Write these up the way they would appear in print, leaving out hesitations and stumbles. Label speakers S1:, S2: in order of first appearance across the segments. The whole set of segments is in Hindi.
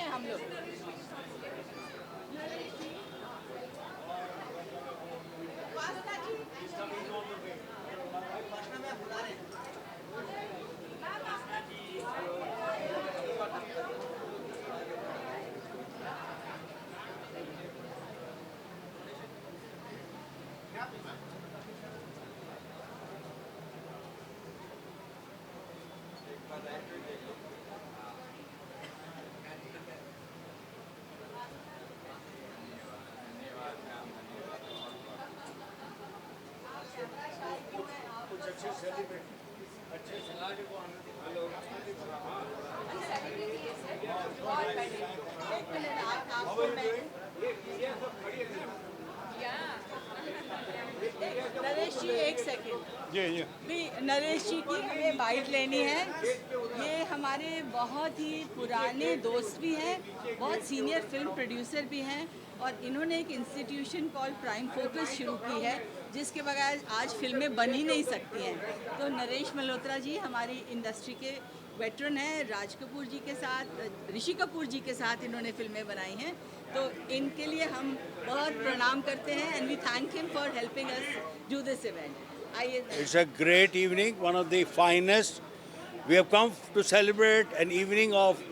S1: हैं हम लोग। नरेश जी एक सेकेंड
S2: जी
S1: भी, नरेश जी की हमें बाइट लेनी है। ये हमारे बहुत ही पुराने दोस्त भी हैं, बहुत सीनियर फिल्म प्रोड्यूसर भी हैं, और इन्होंने एक इंस्टीट्यूशन कॉल प्राइम फोकस शुरू की है जिसके बगैर आज फिल्में बन ही नहीं सकती हैं। तो नरेश मल्होत्रा जी हमारी इंडस्ट्री के वेटरन हैं, राज कपूर जी के साथ, ऋषि कपूर जी के साथ इन्होंने फिल्में बनाई हैं। तो इनके लिए हम बहुत प्रणाम करते हैं and we thank him for helping us do this event. आइए।
S2: It's a great evening, one of the finest. We have come to celebrate an evening of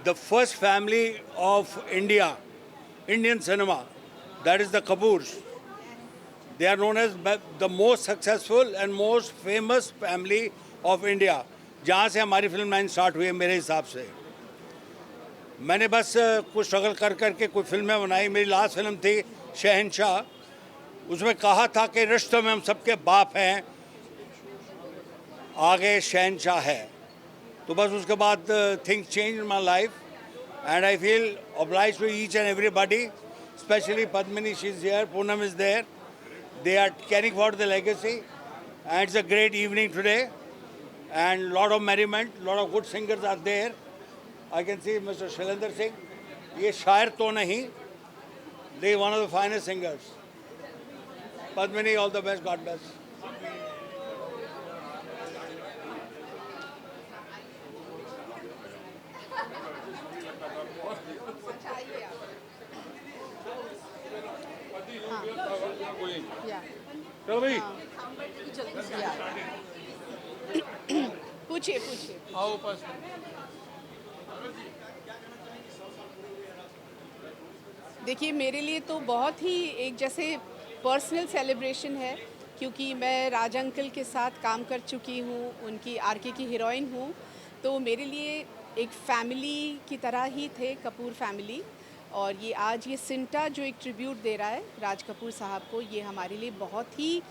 S2: the first family of India, Indian cinema. That is the Kapoors. They are known as the most successful and most famous family of India. जहाँ से हमारी फिल्म लाइन स्टार्ट हुई है मेरे हिसाब से। मैंने बस कुछ स्ट्रगल कर करके कुछ फिल्में बनाई। मेरी लास्ट फिल्म थी शहंशाह, उसमें कहा था कि रिश्तों में हम सबके बाप हैं, आगे शहंशाह है। तो बस उसके बाद things change in my life and I feel obliged to each and everybody, especially Padmini, she's here, Poonam is there. They are carrying forward the legacy and it's a great evening today and lot of merriment, lot of good singers are there. I can see Mr. Shailendra Singh. ये शायर तो नहीं, they one of the finest singers. Padmini, all the best, God bless. चलो भाई,
S1: पूछिए पूछिए।
S2: आओ पास।
S3: देखिए, मेरे लिए तो बहुत ही एक जैसे पर्सनल सेलिब्रेशन है, क्योंकि मैं राज अंकल के साथ काम कर चुकी हूँ, उनकी आरके की हीरोइन हूँ। तो मेरे लिए एक फैमिली की तरह ही थे कपूर फैमिली। और ये आज ये सिंटा जो एक ट्रिब्यूट दे रहा है राज कपूर साहब को, ये हमारे लिए बहुत ही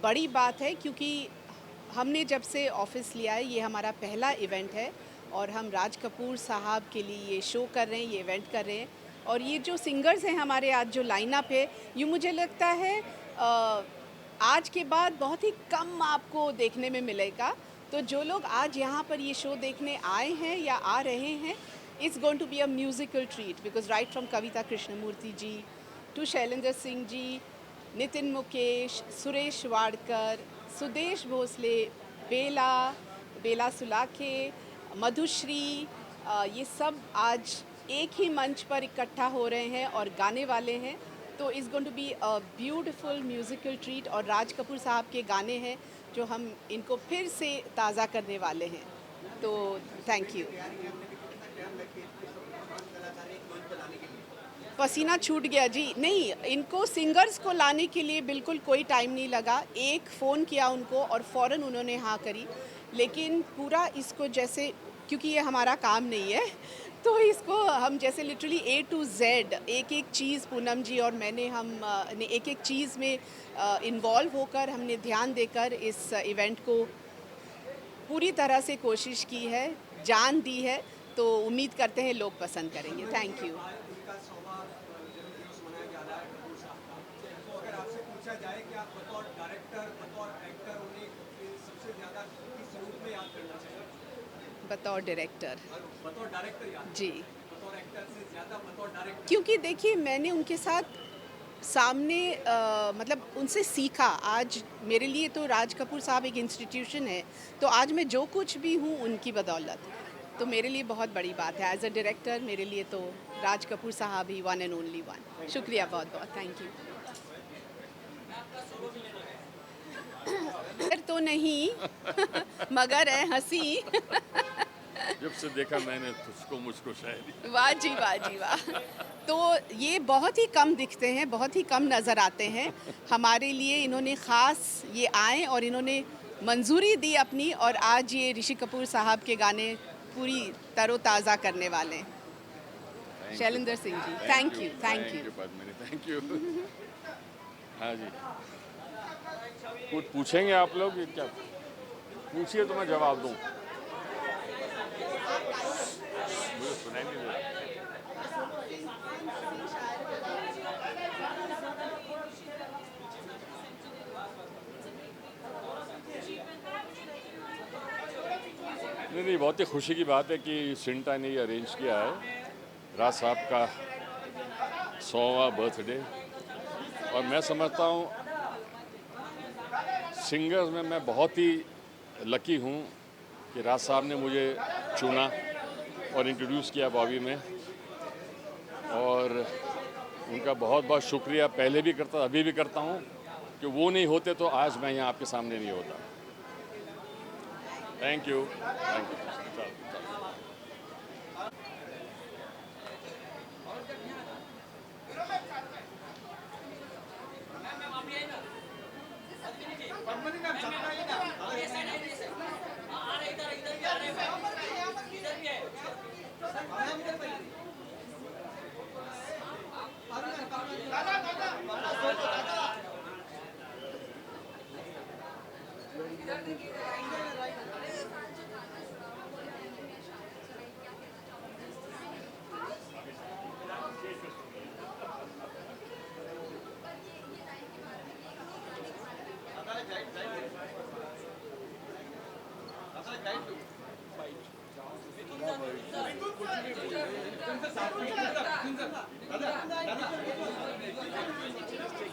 S3: बड़ी बात है, क्योंकि हमने जब से ऑफिस लिया है ये हमारा पहला इवेंट है और हम राज कपूर साहब के लिए ये शो कर रहे हैं, ये इवेंट कर रहे हैं। और ये जो सिंगर्स हैं हमारे आज जो लाइनअप है, ये मुझे लगता है आज के बाद बहुत ही कम आपको देखने में मिलेगा। तो जो लोग आज यहाँ पर ये शो देखने आए हैं या आ रहे हैं, it's going to be a musical treat, because right from Kavita Krishnamurthy ji to Shailendra Singh ji, Nitin Mukesh, Suresh Wadkar, Sudesh Bhosle, Bela Sulakhe, Madhushree, ये सब आज एक ही मंच पर इकट्ठा हो रहे हैं और गाने वाले हैं। तो is going to be a beautiful musical treat. और राज कपूर साहब के गाने हैं जो हम इनको फिर से ताज़ा करने वाले हैं। तो थैंक यू। पसीना छूट गया जी। नहीं, इनको सिंगर्स को लाने के लिए बिल्कुल कोई टाइम नहीं लगा। एक फ़ोन किया उनको और फ़ौरन उन्होंने हाँ करी। लेकिन पूरा इसको जैसे, क्योंकि ये हमारा काम नहीं है, तो इसको हम जैसे लिटरली A to Z एक एक चीज़ पूनम जी और मैंने ने एक एक चीज़ में इन्वॉल्व होकर हमने ध्यान देकर इस इवेंट को पूरी तरह से कोशिश की है, जान दी है। तो उम्मीद करते हैं लोग पसंद करेंगे। Thank you. बतौर डायरेक्टर जी, क्योंकि देखिए मैंने उनके साथ सामने मतलब उनसे सीखा। आज मेरे लिए तो राज कपूर साहब एक इंस्टीट्यूशन है, तो आज मैं जो कुछ भी हूँ उनकी बदौलत। तो मेरे लिए बहुत बड़ी बात है। एज अ डायरेक्टर मेरे लिए तो राज कपूर साहब ही वन एंड ओनली वन। शुक्रिया बहुत बहुत, थैंक यू। तो नहीं मगर है हंसी।
S4: जब से देखा मैंने तुझको मुझको शायरी।
S3: वाह जी वाह जी वाह। तो ये बहुत ही कम दिखते हैं, बहुत ही कम नज़र आते हैं। हमारे लिए इन्होंने ख़ास ये आए और इन्होंने मंजूरी दी अपनी, और आज ये ऋषि कपूर साहब के गाने पूरी तरोताज़ा करने वाले हैं। Shailendra Singh ji, thank you thank you.
S4: Padmini, thank you. हाँ जी, कुछ पूछेंगे आप लोग? क्या पूछिए तो मैं जवाब दूं। मुझे सुनाई नहीं दे रहा। नहीं, बहुत ही खुशी की बात है कि सिंटा ने ये अरेंज किया है, राज साहब का 100वां बर्थडे। और मैं समझता हूँ सिंगर्स में मैं बहुत ही लकी हूँ कि राज साहब ने मुझे चुना और इंट्रोड्यूस किया बॉबी में, और उनका बहुत बहुत शुक्रिया पहले भी करता, अभी भी करता हूँ, कि वो नहीं होते तो आज मैं यहाँ आपके सामने नहीं होता। Thank you, thank you.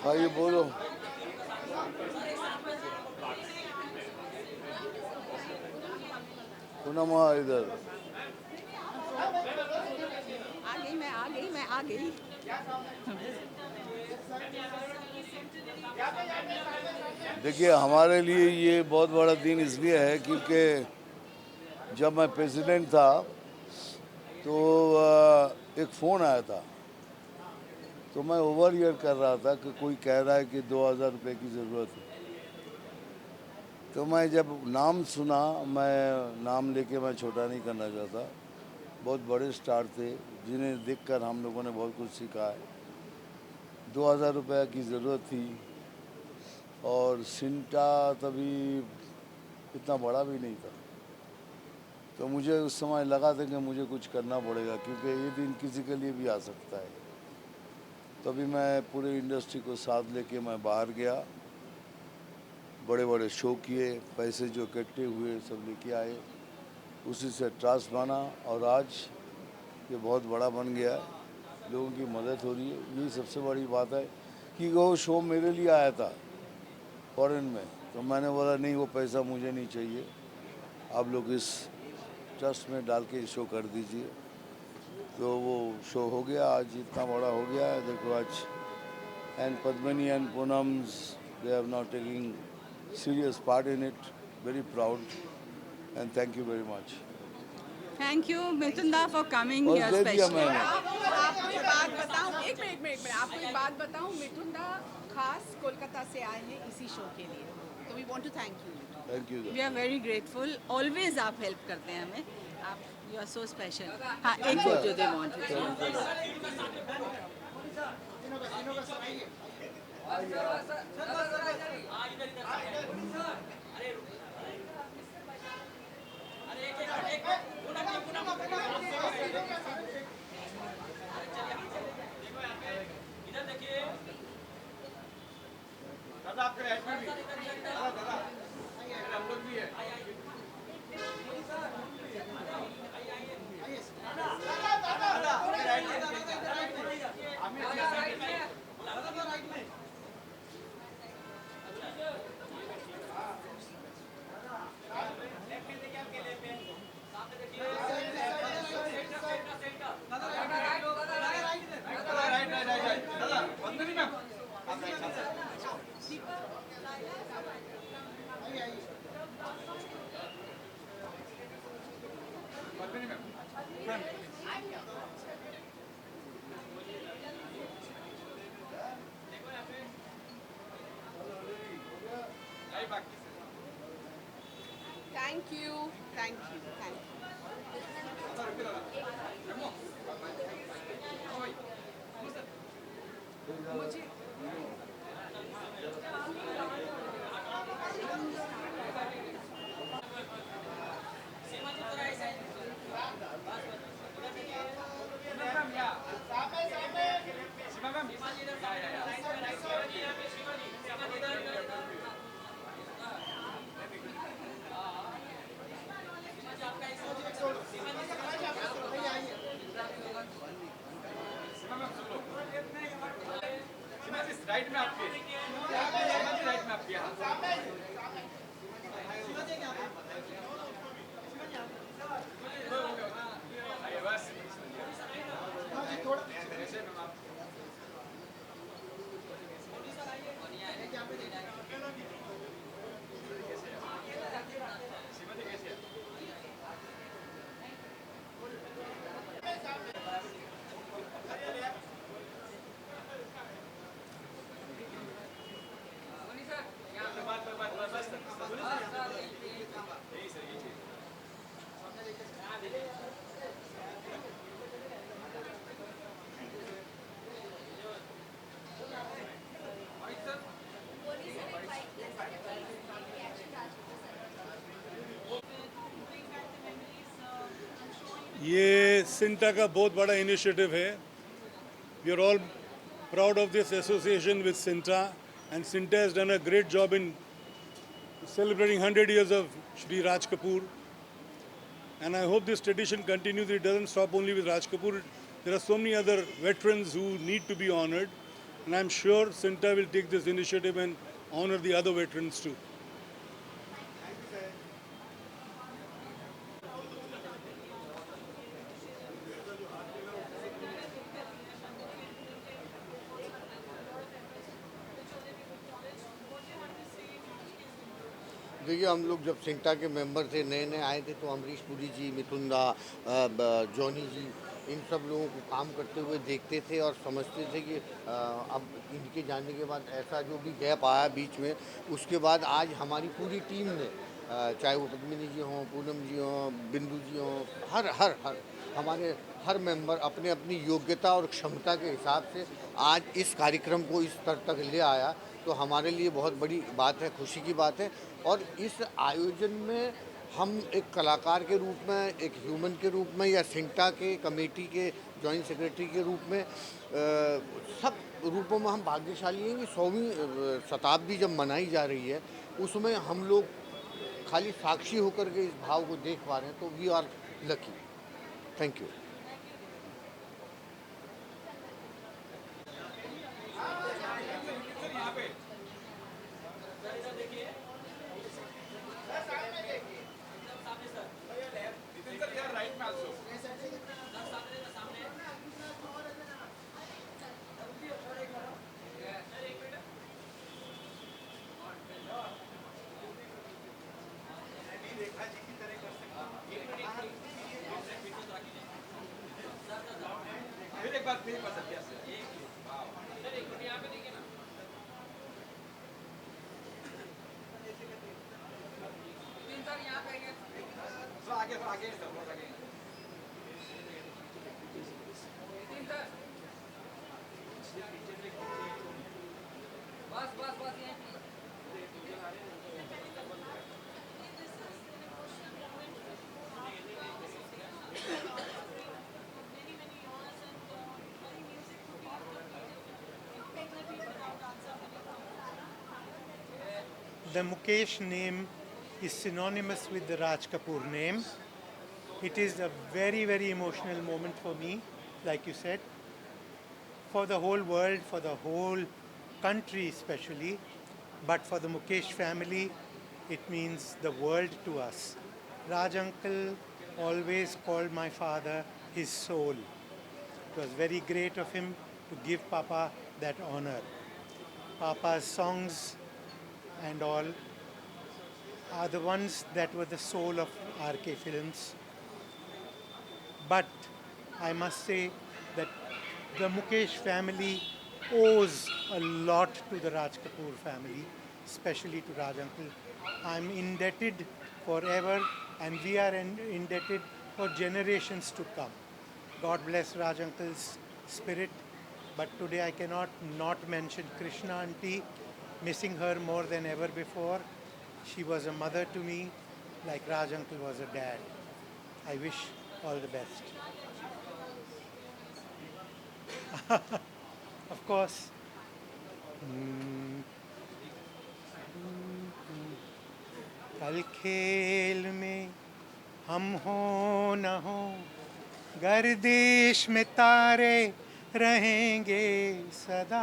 S5: हाँ ये बोलो। पूनम इधर
S1: मैं आ गई।
S5: देखिए, हमारे लिए ये बहुत बड़ा दिन इसलिए है क्योंकि जब मैं प्रेसिडेंट था तो एक फ़ोन आया था, तो मैं ओवर ईयर कर रहा था कि कोई कह रहा है कि 2000 रुपये की ज़रूरत है। तो मैं जब नाम सुना, मैं नाम लेके मैं छोटा नहीं करना चाहता, बहुत बड़े स्टार थे जिन्हें देखकर हम लोगों ने बहुत कुछ सीखा है। 2000 रुपये की ज़रूरत थी, और सिंटा तभी इतना बड़ा भी नहीं था, तो मुझे उस समय लगा था कि मुझे कुछ करना पड़ेगा क्योंकि ये दिन किसी के लिए भी आ सकता है। तभी मैं पूरे इंडस्ट्री को साथ लेके मैं बाहर गया, बड़े बड़े शो किए, पैसे जो इकट्ठे हुए सब लेके आए, उसी से ट्रस्ट बना, और आज ये बहुत बड़ा बन गया है, लोगों की मदद हो रही है। यही सबसे बड़ी बात है कि वो शो मेरे लिए आया था फॉरेन में, तो मैंने बोला नहीं, वो पैसा मुझे नहीं चाहिए, आप लोग इस ट्रस्ट में डाल के शो कर दीजिए। तो वो शो हो गया, आज इतना बड़ा हो गया है, देखो आज। And Padmini and Poonam's, they have now taking serious part in it, very proud, and thank you very much.
S1: Thank you Mitunda for coming
S5: बस
S1: here
S5: दे दिया
S1: specially.
S5: मैंने।
S3: आपको एक बात बताऊं, एक मिनट, आपको एक बात बताऊं, मिठुंदा खास कोलकाता से आए हैं इसी शो के लिए, तो we want to thank you.
S5: Thank you.
S1: We are very grateful. Always आप help करते हैं हमें. आप you are so special. हाँ, एक photo they want
S3: thank you, thank you, thank you.
S6: Right में आपके राइट में आपके बस
S7: ये सिंटा का बहुत बड़ा इनिशिएटिव है. We are all proud of this association with Sinta, and Sinta has done a great job in celebrating 100 years of Shri Raj Kapoor. And I hope this tradition continues. It doesn't stop only with Raj Kapoor. There are so many other veterans who need to be honored, and I'm sure Sinta will take this initiative and honor the other veterans too.
S8: देखिए, हम लोग जब सिंटा के मेंबर थे, नए नए आए थे, तो अमरीश पुरी जी, मिथुन दा, जॉनी जी, इन सब लोगों को काम करते हुए देखते थे और समझते थे कि अब इनके जाने के बाद ऐसा जो भी गैप आया बीच में, उसके बाद आज हमारी पूरी टीम ने, चाहे वो पद्मिनी जी हों, पूनम जी हों, बिंदु जी हों, हर हर हर हमारे हर मेंबर अपने अपनी योग्यता और क्षमता के हिसाब से आज इस कार्यक्रम को इस स्तर तक ले आया, तो हमारे लिए बहुत बड़ी बात है, खुशी की बात है। और इस आयोजन में हम एक कलाकार के रूप में, एक ह्यूमन के रूप में, या सिंटा के कमेटी के जॉइंट सेक्रेटरी के रूप में, सब रूपों में हम भाग्यशाली हैं कि 100वीं शताब्दी जब मनाई जा रही है, उसमें हम लोग खाली साक्षी होकर के इस भाव को देख पा रहे हैं, तो we are lucky. Thank you.
S9: The Mukesh name is synonymous with the Raj Kapoor name. It is a very, very emotional moment for me, like you said, for the whole world, for the whole country especially, but for the Mukesh family, it means the world to us. Raj uncle always called my father his soul. It was very great of him to give Papa that honor. Papa's songs and all are the ones that were the soul of RK Films. But I must say that the Mukesh family owes a lot to the Raj Kapoor family, especially to Raj uncle. I'm indebted forever, and we are indebted for generations to come. God bless Raj uncle's spirit. But today I cannot not mention Krishna auntie, missing her more than ever before. She was a mother to me, like Raj uncle was a dad. I wish all the best. Of course, कल खेल में हम हो न हो, गर्दिश में तारे रहेंगे सदा,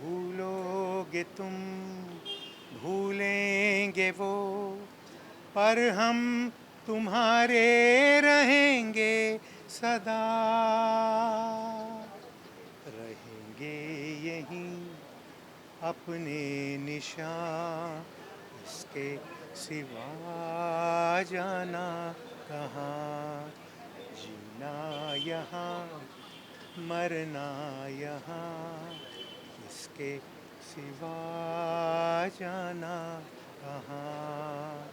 S9: भूलोगे तुम भूलेंगे वो, पर हम तुम्हारे रहेंगे सदा, रहेंगे यहीं अपने निशान, इसके सिवा जाना कहाँ, जीना यहाँ मरना यहाँ, इसके सिवा जाना कहाँ,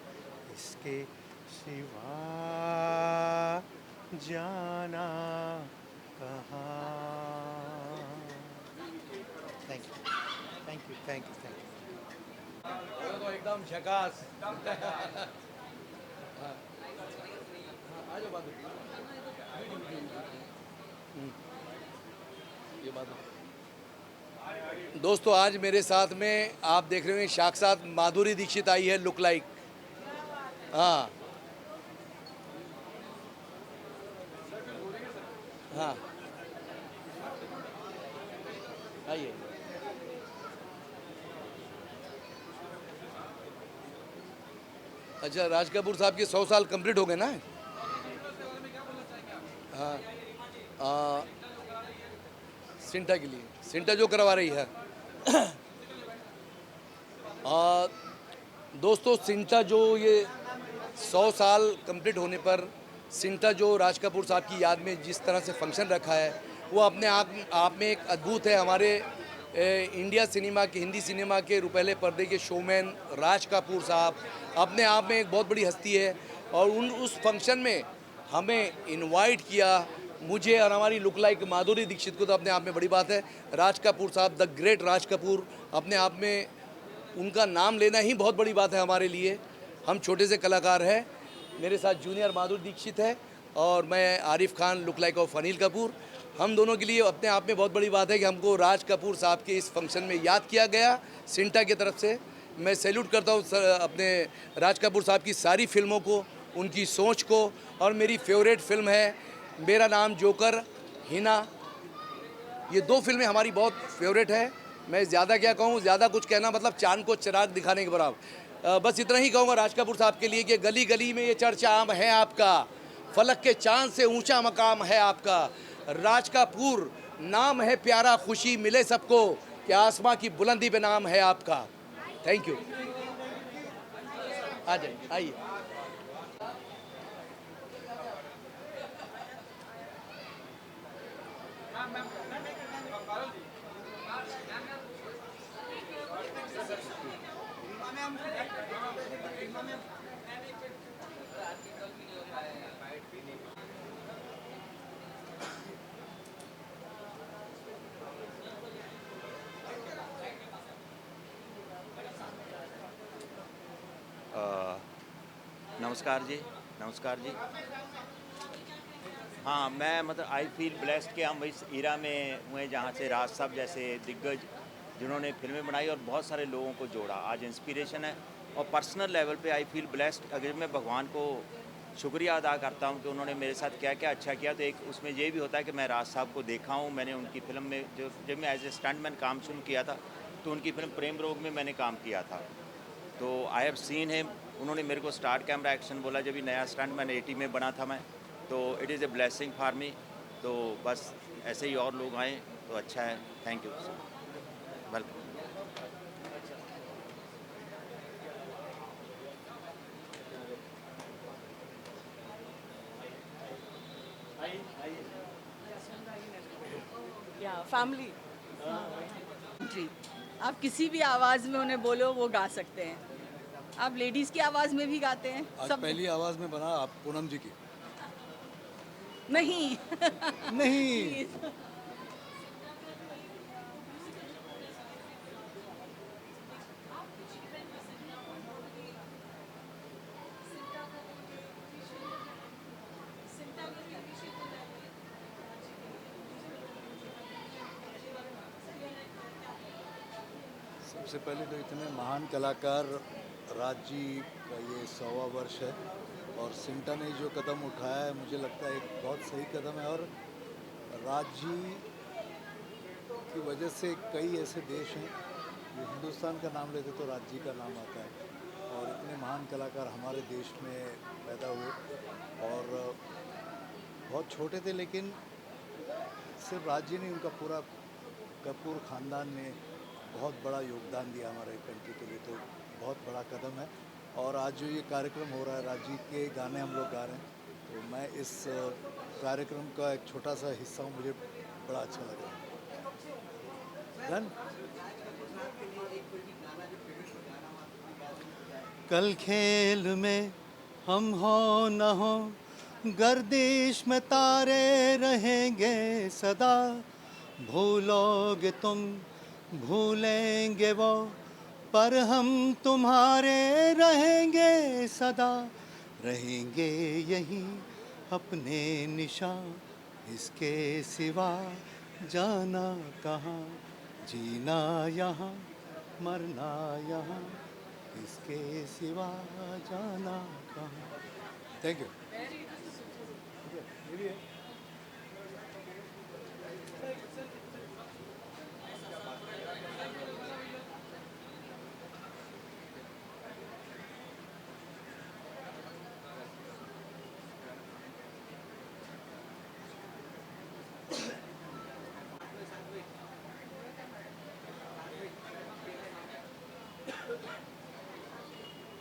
S9: इसके सिवा जाना कहाँ. Thank you. Thank you. Thank you. Thank you.
S2: तो एकदम झकास।
S10: दोस्तों, आज मेरे साथ में आप देख रहे हैं साक्षात माधुरी दीक्षित आई है, लुक लाइक। हाँ हाँ, आइए। अच्छा, राज कपूर साहब के 100 साल कंप्लीट हो गए ना? हाँ, सिंटा के लिए, सिंटा जो करवा रही है। दोस्तों, सिंटा जो ये 100 साल कंप्लीट होने पर सिंटा जो राज कपूर साहब की याद में जिस तरह से फंक्शन रखा है, वो अपने आप में एक अद्भुत है। हमारे इंडिया सिनेमा के, हिंदी सिनेमा के रुपहले पर्दे के शोमैन राज कपूर साहब अपने आप में एक बहुत बड़ी हस्ती है, और उस फंक्शन में हमें इनवाइट किया, मुझे और हमारी लुक लाइक माधुरी दीक्षित को, तो अपने आप में बड़ी बात है। राज कपूर साहब, द ग्रेट राज कपूर, अपने आप में उनका नाम लेना ही बहुत बड़ी बात है हमारे लिए। हम छोटे से कलाकार हैं, मेरे साथ जूनियर माधुरी दीक्षित है और मैं Arif Khan, look like of Anil Kapoor. हम दोनों के लिए अपने आप में बहुत बड़ी बात है कि हमको राज कपूर साहब के इस फंक्शन में याद किया गया सिंटा की तरफ से। मैं सैल्यूट करता हूँ अपने राज कपूर साहब की सारी फिल्मों को, उनकी सोच को, और मेरी फेवरेट फिल्म है मेरा नाम जोकर, हिना। ये 2 फिल्में हमारी बहुत फेवरेट है। मैं ज़्यादा क्या कहूँ, ज़्यादा कुछ कहना मतलब चांद को चिराग दिखाने के बराबर। बस इतना ही कहूँगा राज कपूर साहब के लिए कि गली गली में ये चर्चा आम है आपका, फलक के चांद से ऊंचा मकाम है आपका, राज कपूर नाम है प्यारा, खुशी मिले सबको, कि आसमां की बुलंदी पे नाम है आपका। Thank you. आ जाइए, आइए।
S11: नमस्कार जी, नमस्कार जी। हाँ, मैं मतलब आई फील ब्लेस्ड कि हम इस एरा में हुए जहाँ से राज साहब जैसे दिग्गज जिन्होंने फिल्में बनाई और बहुत सारे लोगों को जोड़ा, आज इंस्पिरेशन है। और पर्सनल लेवल पे आई फील ब्लेस्ड। अगर मैं भगवान को शुक्रिया अदा करता हूँ कि उन्होंने मेरे साथ क्या क्या अच्छा किया, तो एक उसमें ये भी होता है कि मैं राज साहब को देखा हूँ। मैंने उनकी फ़िल्म में जब मैं एज ए स्टंटमैन काम शुरू किया था, तो उनकी फिल्म प्रेम रोग में मैंने काम किया था। तो आई हैव सीन हिम। उन्होंने मेरे को स्टार्ट कैमरा एक्शन बोला जब भी नया स्टंट मैंने 80 में बना था मैं, तो it is a blessing for me. तो बस ऐसे ही और लोग आएँ तो अच्छा है। Thank you, welcome.
S1: या फैमिली। आप किसी भी आवाज़ में उन्हें बोलो वो गा सकते हैं। आप लेडीज़ की आवाज़ में भी गाते हैं
S12: आज
S1: सब?
S12: पहली आवाज़ में बना आप पूनम जी की।
S1: नहीं
S12: नहीं।
S1: Please।
S12: सबसे पहले तो इतने महान कलाकार राज जी का ये 100वां वर्ष है और सिंटा ने जो कदम उठाया है मुझे लगता है एक बहुत सही कदम है। और राज जी की वजह से कई ऐसे देश हैं जो हिंदुस्तान का नाम लेते तो राज जी का नाम आता है। और इतने महान कलाकार हमारे देश में पैदा हुए और बहुत छोटे थे, लेकिन सिर्फ राज जी नहीं, उनका पूरा कपूर ख़ानदान ने बहुत बड़ा योगदान दिया हमारे कंट्री के लिए। तो बहुत बड़ा कदम है। और आज जो ये कार्यक्रम हो रहा है, राज जी के गाने हम लोग गा रहे हैं, तो मैं इस कार्यक्रम का एक छोटा सा हिस्सा हूँ, मुझे बड़ा अच्छा लग रहा है। डन। कल खेल में हम हो न हो, गर्दिश में तारे रहेंगे सदा, भूलोगे तुम भूलेंगे वो, पर हम तुम्हारे रहेंगे सदा, रहेंगे यही अपने निशान, इसके सिवा जाना कहाँ, जीना यहाँ मरना यहाँ, इसके सिवा जाना कहाँ। Thank you.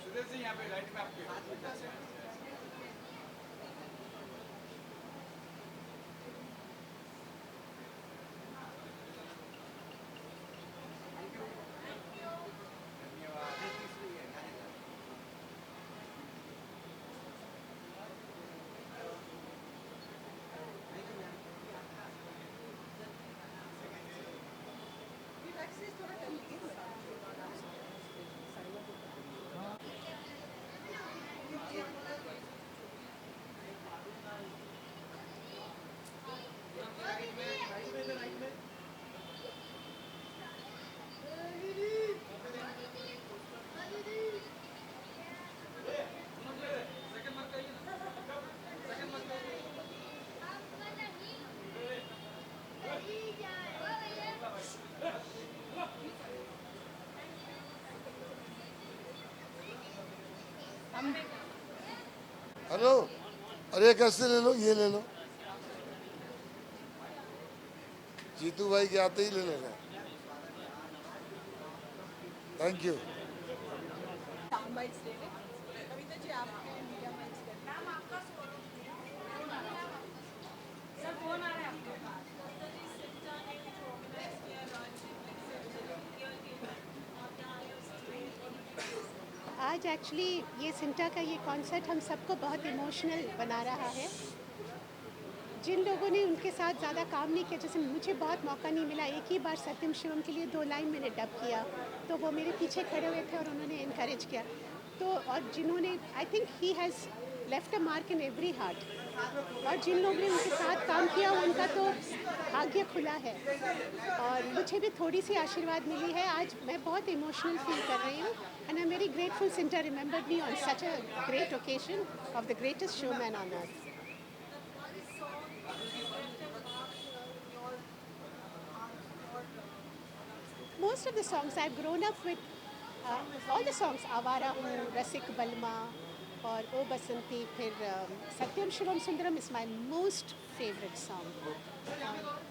S6: सुधीर जी यहाँ पे राइट में आपके।
S5: हेलो, अरे कैसे ले लो, ये ले लो, जीतू भाई के आते ही ले लेना। Thank you.
S13: आज एक्चुअली ये सिंटा का ये कॉन्सर्ट हम सबको बहुत इमोशनल बना रहा है। जिन लोगों ने उनके साथ ज़्यादा काम नहीं किया, जैसे मुझे बहुत मौका नहीं मिला, एक ही बार सत्यम शिवम के लिए 2 लाइन मैंने डब किया, तो वो मेरे पीछे खड़े हुए थे और उन्होंने इनकरेज किया। तो और जिन्होंने, I think he has left a mark in every heart, और जिन लोगों ने उनके साथ काम किया उनका तो भाग्य खुला है। और मुझे भी थोड़ी सी आशीर्वाद मिली है। आज मैं बहुत इमोशनल फील कर रही हूँ, and I am very grateful CINTAA remembered me on such a great occasion of the greatest showman on earth. Most of the songs I've grown up with, all the songs, आवारा हूँ, रसिक बलमा और ओ बसंती, फिर सत्यम Shivam Sundaram is my most favorite song.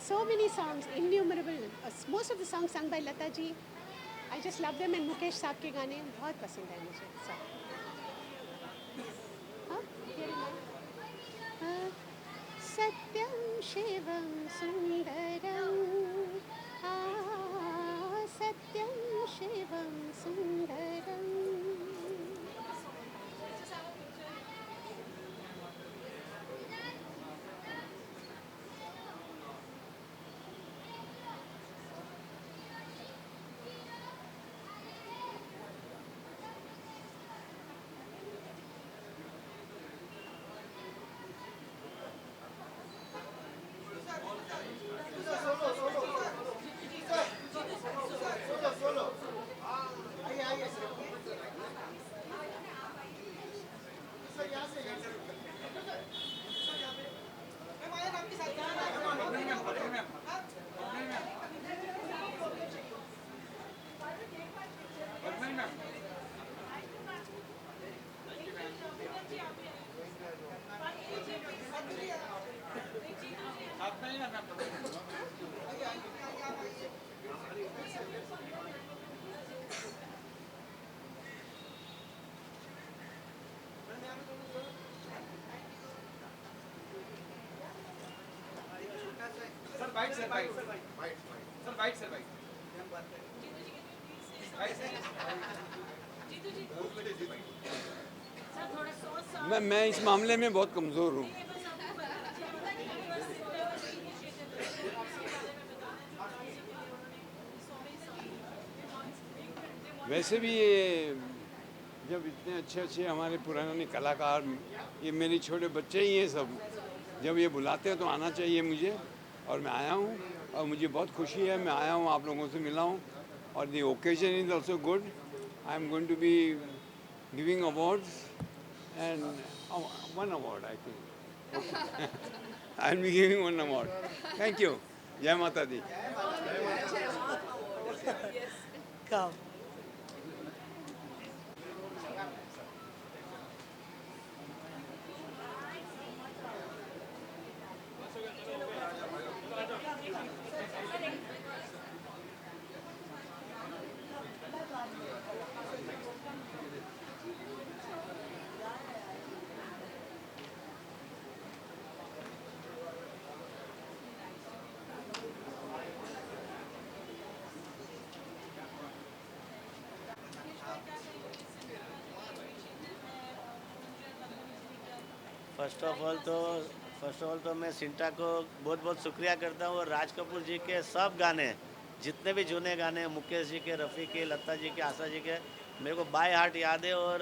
S13: So many songs, innumerable. Most of the songs sung by Lata ji, I just love them, and Mukesh साहब के गाने बहुत पसंद है मुझे सब। हाँ? सत्यं शिवं सुन्दरं सत्यं शिवं सुन्दरम्
S14: मैं इस मामले में बहुत कमज़ोर हूँ। वैसे भी ये जब इतने अच्छे अच्छे हमारे पुराने कलाकार, ये मेरे छोटे बच्चे ही हैं सब, जब ये बुलाते हैं तो आना चाहिए मुझे, और मैं आया हूँ और मुझे बहुत खुशी है, मैं आया हूँ, आप लोगों से मिला हूँ, और the occasion is also good. I am going to be giving awards and one award, I think. I'll be giving one award. Thank you. Jai Mata Di.
S15: Come.
S16: First of all तो मैं सिंटा को बहुत बहुत शुक्रिया करता हूँ, और राज कपूर जी के सब गाने, जितने भी जुने गाने, मुकेश जी के, रफ़ी के, लता जी के, आशा जी के, मेरे को बाय हार्ट याद है, और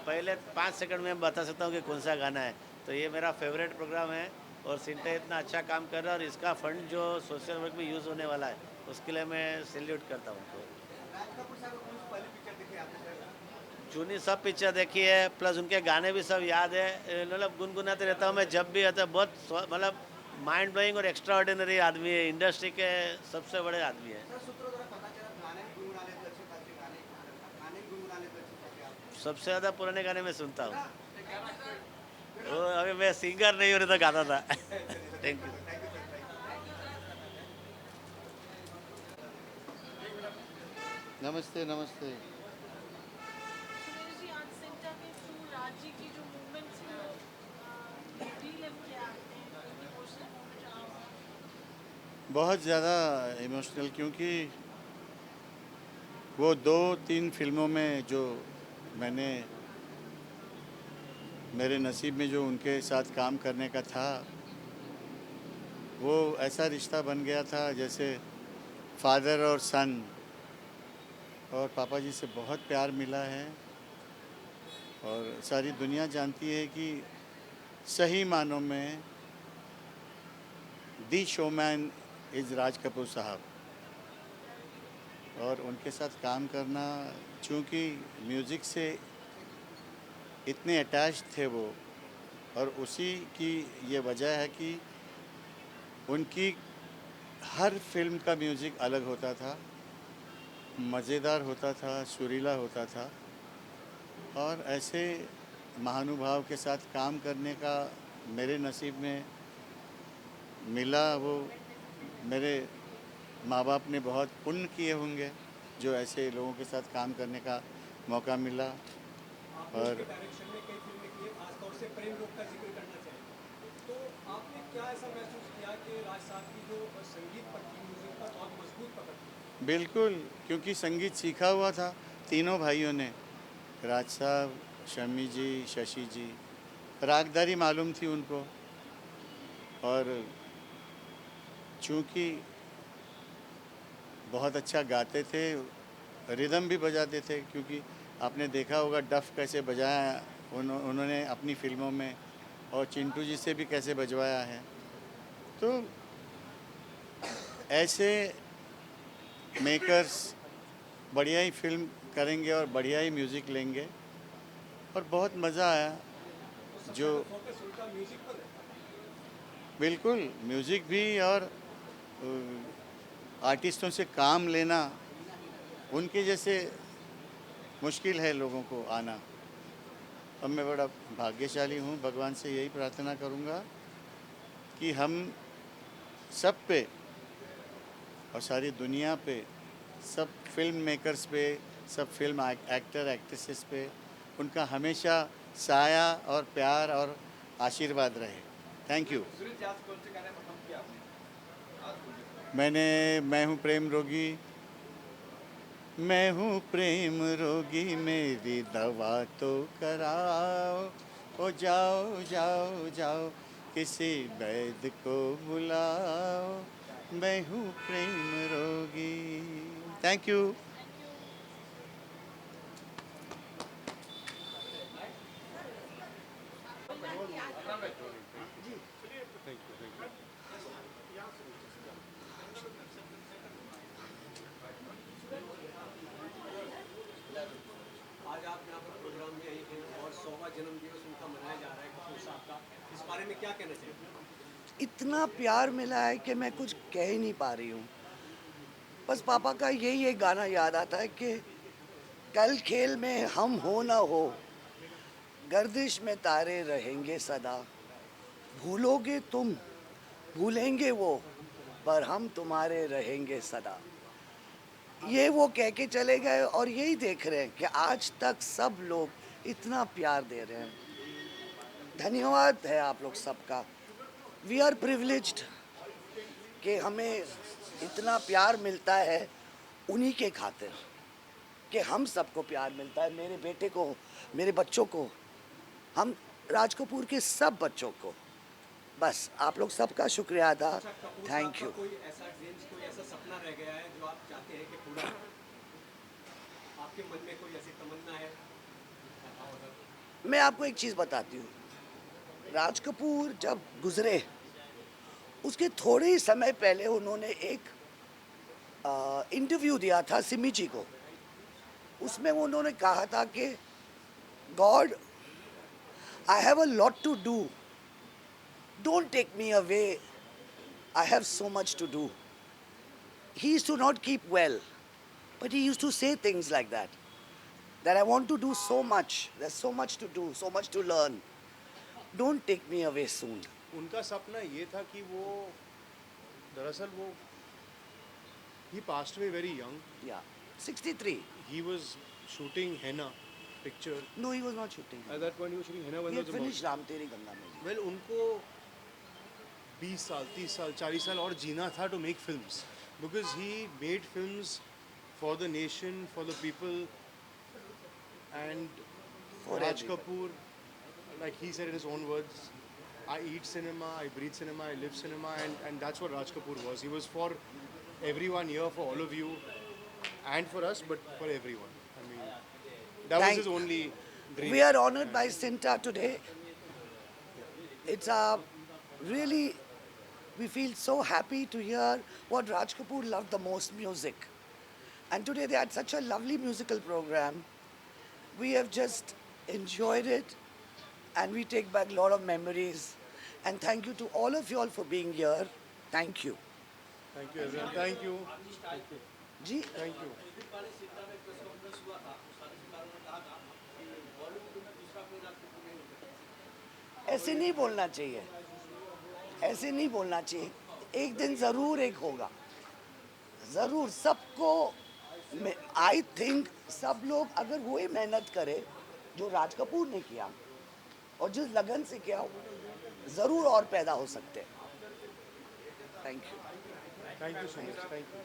S16: पहले 5 सेकंड में बता सकता हूँ कि कौन सा गाना है। तो ये मेरा फेवरेट प्रोग्राम है, और सिंटा इतना अच्छा काम कर रहा है, और इसका फंड जो सोशल वर्क में यूज़ होने वाला है उसके लिए मैं सैल्यूट करता हूँ। जूनी सब पिक्चर देखी है, प्लस उनके गाने भी सब याद है, मतलब गुनगुनाते रहता हूँ मैं जब भी आता है। बहुत मतलब माइंड ब्लोइंग और एक्स्ट्रा ऑर्डिनरी आदमी है, इंडस्ट्री के सबसे बड़े आदमी है। सबसे ज़्यादा पुराने गाने में सुनता हूँ, अभी मैं सिंगर नहीं हो रही तो गाता था। Thank you.
S8: नमस्ते नमस्ते। बहुत ज़्यादा इमोशनल, क्योंकि वो 2-3 फिल्मों में जो मैंने, मेरे नसीब में जो उनके साथ काम करने का था, वो ऐसा रिश्ता बन गया था जैसे फादर और सन, और पापा जी से बहुत प्यार मिला है, और सारी दुनिया जानती है कि सही मानों में दी शोमैन इज़ राज कपूर साहब। और उनके साथ काम करना, चूँकि म्यूज़िक से इतने अटैच थे वो, और उसी की ये वजह है कि उनकी हर फिल्म का म्यूज़िक अलग होता था, मज़ेदार होता था, सुरीला होता था, और ऐसे महानुभाव के साथ काम करने का मेरे नसीब में मिला। वो मेरे माँ बाप ने बहुत पुण्य किए होंगे जो ऐसे लोगों के साथ काम करने का मौका मिला। और
S6: आपने क्या ऐसा महसूस किया कि राज साहब की जो संगीत पर की म्यूजिक पर बहुत मजबूत पकड़ थी?
S15: बिल्कुल, क्योंकि संगीत सीखा हुआ था तीनों भाइयों ने, राज साहब, शमी जी, शशि जी, रागदारी मालूम थी उनको। और चूँकि बहुत अच्छा गाते थे, रिदम भी बजाते थे, क्योंकि आपने देखा होगा डफ कैसे बजाया उन्होंने अपनी फिल्मों में, और चिंटू जी से भी कैसे बजवाया है। तो ऐसे मेकर्स बढ़िया ही फिल्म करेंगे और बढ़िया ही म्यूज़िक लेंगे, और बहुत मज़ा आया। जो
S6: फोकस उनका म्यूजिक पर है।
S15: बिल्कुल म्यूज़िक भी, और आर्टिस्टों से काम लेना उनके जैसे मुश्किल है लोगों को आना। अब मैं बड़ा भाग्यशाली हूँ, भगवान से यही प्रार्थना करूँगा कि हम सब पे और सारी दुनिया पे, सब फिल्म मेकर्स पे, सब फिल्म एक्टर एक्ट्रेसेस पे उनका हमेशा साया और प्यार और आशीर्वाद रहे। Thank you. मैं हूँ प्रेम रोगी, मैं हूँ प्रेम रोगी, मेरी दवा तो कराओ। ओ जाओ जाओ जाओ, किसी वैद्य को बुलाओ, मैं हूँ प्रेम रोगी। Thank you.
S6: आज आप यहाँ पर प्रोग्राम में आई हैं और 100वां जन्मदिवस उनका मनाया जा रहा है कपूर साहब का, इस बारे में क्या कहना चाहिए?
S17: इतना प्यार मिला है कि मैं कुछ कह ही नहीं पा रही हूँ। बस पापा का यही एक गाना याद आता है कि कल खेल में हम हो ना हो, गर्दिश में तारे रहेंगे सदा, भूलोगे तुम भूलेंगे वो, पर हम तुम्हारे रहेंगे सदा। ये वो कह के चले गए, और यही देख रहे हैं कि आज तक सब लोग इतना प्यार दे रहे हैं। धन्यवाद है आप लोग सबका। वी आर प्रिविलेज्ड कि हमें इतना प्यार मिलता है उन्हीं के खातिर, कि हम सबको प्यार मिलता है, मेरे बेटे को, मेरे बच्चों को, हम राज कपूर के सब बच्चों को। बस आप लोग सबका शुक्रिया अदा। Thank you.
S6: कोई ऐसा ड्रीम्स, कोई ऐसा सपना रह गया है जो आप चाहते हैं कि पूरा हो? आपके मन में कोई ऐसी तमन्ना है?
S17: मैं आपको एक चीज़ बताती हूँ। राज कपूर जब गुजरे, उसके थोड़े ही समय पहले उन्होंने एक इंटरव्यू दिया था सिमी जी को। उसमें उन्होंने कहा था कि God, I have a lot to do, don't take me away, I have so much to do. He used to not keep well, but he used to say things like that, that I want to do so much, there's so much to do, so much to learn, don't take me away soon.
S18: उनका सपना ये था कि वो दरअसल वो he passed away very young.
S17: Yeah, 63.
S18: He was shooting henna picture.
S17: No, he was not shooting.
S18: At that point he was shooting henna when
S17: He
S18: there
S17: had
S18: was a
S17: finished Ram Teri Ganga Mein.
S18: well उनको 20 साल 30 साल 40 साल और जीना था to make films, because he made films for the nation, for the people, and
S17: For
S18: Raj
S17: everybody.
S18: Kapoor, like he said in his own words, I eat cinema, I breathe cinema, I live cinema, and that's what Raj Kapoor was. He was for everyone here, for all of you, and for us, but for everyone. I mean, that was his only dream.
S17: We are honored by Cinta today. It's really, we feel so happy to hear what Raj Kapoor loved the most, music. And today they had such a lovely musical program. We have just enjoyed it, and we take back a lot of memories. And thank you to all of you all for being here. Thank you.
S18: Thank you everyone. Thank you. Thank you.
S17: Ji
S18: Thank you.
S17: ऐसे नहीं बोलना चाहिए, ऐसे नहीं बोलना चाहिए। एक दिन ज़रूर एक होगा, ज़रूर सबको। आई थिंक सब लोग अगर वही मेहनत करे जो राज कपूर ने किया, और जिस लगन से किया ज़रूर और पैदा हो सकते हैं। Thank you.
S18: Thank you so much. Thank you.